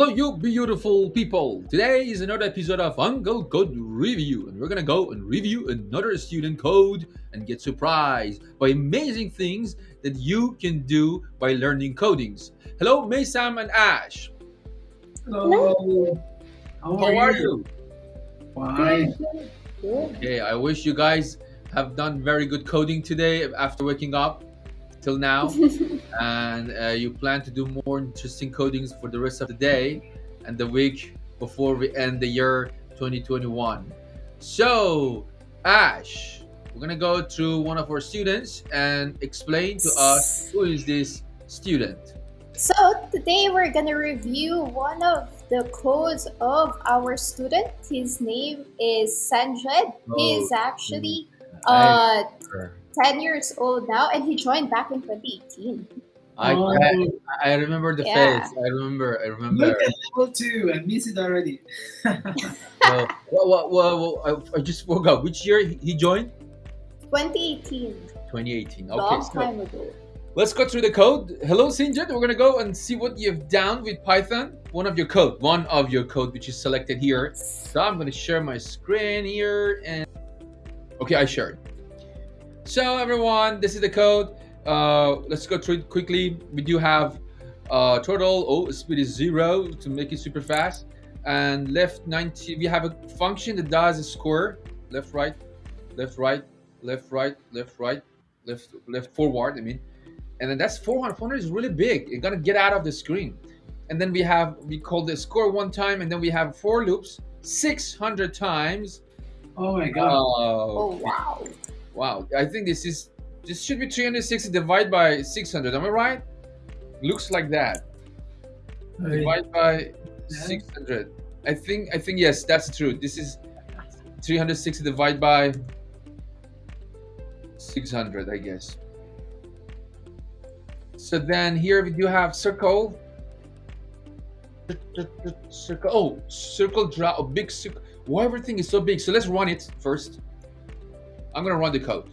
Hello, you beautiful people. Today is another episode of UncleCode Review, and we're gonna go and review another student code and get surprised by amazing things that you can do by learning codings. Hello, Maysam and Ash. Hello. How are How are you? you? Fine. Good. Okay, I wish you guys have done very good coding today after waking up till now, and you plan to do more interesting codings for the rest of the day and the week before we end the year 2021. So, Ash, we're gonna go through one of our students and explain to us who is this student. So today we're gonna review one of the codes of our student. His name is Sanjed. He Oh, is actually I uh remember. 10 years old now, and he joined back in 2018. I, Oh, I I remember the Yeah. face. I remember. I look remember. at level 2. I miss it already. I just woke up. Which year he joined? 2018. 2018. Okay, Long so time ago. let's go through the code. Hello, Sanjed. We're gonna go and see what you've done with Python. One of your code, which is selected here. So I'm gonna share my screen here, and okay, I shared. So everyone, this is the code. Let's go through it quickly. We do have total. Oh, speed is 0 to make it super fast, and left 90. We have a function that does a score. Left, right, left, right, left, right, left, right, left forward. I mean. And then that's 400. 400 is really big. You're gonna get out of the screen. And then we call the score one time, and then we have for loops 600 times. Oh my god. Oh Okay. wow. Wow. I think this should be 360 divided by 600. Am I right? Looks like that. Divide by 600. I think yes, that's true. This is 360 divided by 600, I guess. So then here we do have circle. Circle. Oh, circle draw. A big circle. Why everything is so big? So let's run it first. I'm gonna run the code.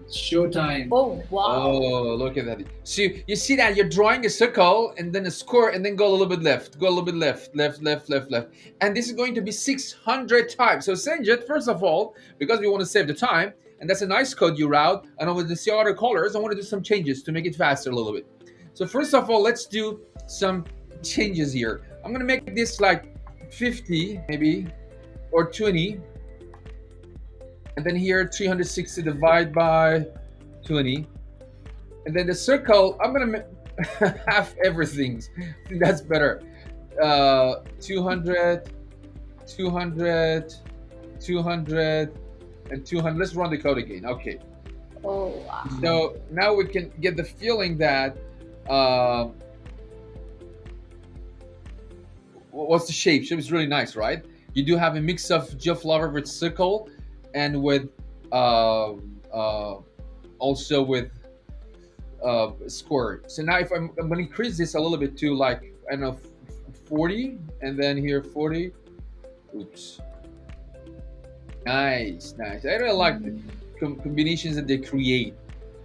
Showtime. Oh wow. Oh, look at that. So you see that you're drawing a circle and then a square and then go a little bit left, go a little bit left, left, left, left, left. And this is going to be 600 times. So Sanjit, first of all, because we want to save the time, and that's a nice code you route, and I want to see other colors, I want to do some changes to make it faster a little bit. So first of all, let's do some changes here. I'm going to make this like 50 maybe, or 20. And then here 360 divide by 20. And then the circle, I'm gonna half everything. I think that's better. 200, 200, 200, and 200. Let's run the code again. Okay. Oh wow. So now we can get the feeling that uh, what's the shape? Shape is really nice, right? You do have a mix of geoflower with circle and with uh, uh, also with square. So now if I'm going to increase this a little bit to like, I don't know, 40, and then here 40. Oops. Nice, nice. I really like the combinations that they create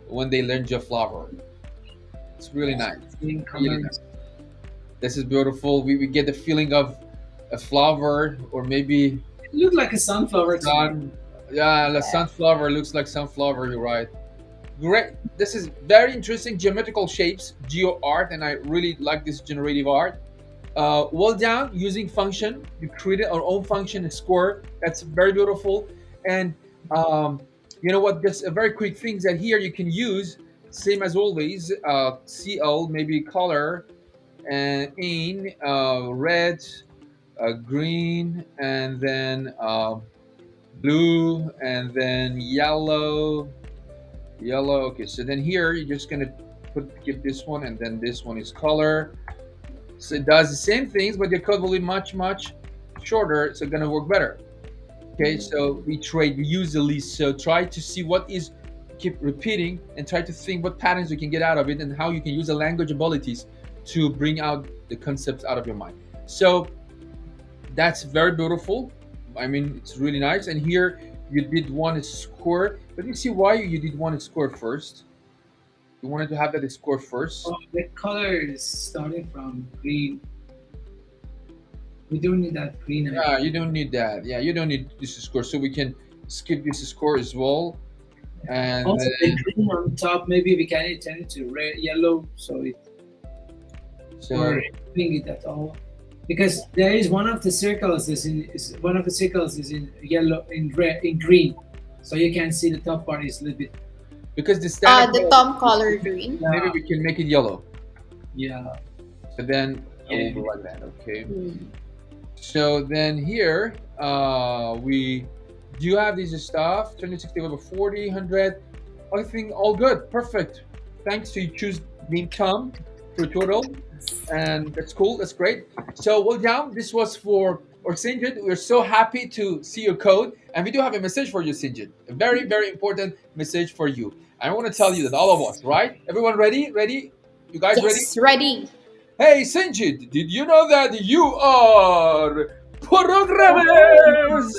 when they learn geoflower. It's really nice. In Really nice. colors. This is beautiful. We get the feeling of a flower, or maybe It looked like a sunflower to me. sun. Yeah, the sunflower looks like sunflower. You're right. Great. This is very interesting geometrical shapes, geo art, and I really like this generative art. Well done using function. You created our own function and score. That's very beautiful. And you know what? There's a very quick things that here you can use. Same as always. CL maybe color and in red, green, and then blue, and then yellow. Yellow. Okay, so then here you're just gonna give this one, and then this one is color. So it does the same things, but your code will be much shorter. So it's gonna work better. Okay, so we use the list. So try to see what is, keep repeating, and try to think what patterns you can get out of it, and how you can use the language abilities to bring out the concepts out of your mind. So that's very beautiful. I mean, it's really nice. And here you did one score. Let me see why you did one score first. You wanted to have that score first. Oh, the color is starting from green. We don't need that green. Yeah, you don't need that. Yeah, you don't need this score, so we can skip this score as well. And Also, the green on top, maybe we can turn it to red, yellow, so it so or doing it at all. Because there is one of the circles one of the circles is in yellow, in red, in green, so you can see the top part is a little bit. because the standard The thumb color green. maybe we can make it yellow. Yeah. So then I will Yeah. do like that. Okay. Mm. So then here we do have these stuff 2060 over 40 100. I think all good, perfect. Thanks to you choose the income for total, and that's cool. That's great. So well done. This was for or Sanjed. We're so happy to see your code, and we do have a message for you, Sanjed. A very very important message for you. I want to tell you that all of us, right? Everyone ready? Ready? You guys ready? Yes, ready. Hey, Sanjid, did you know that you are programmers?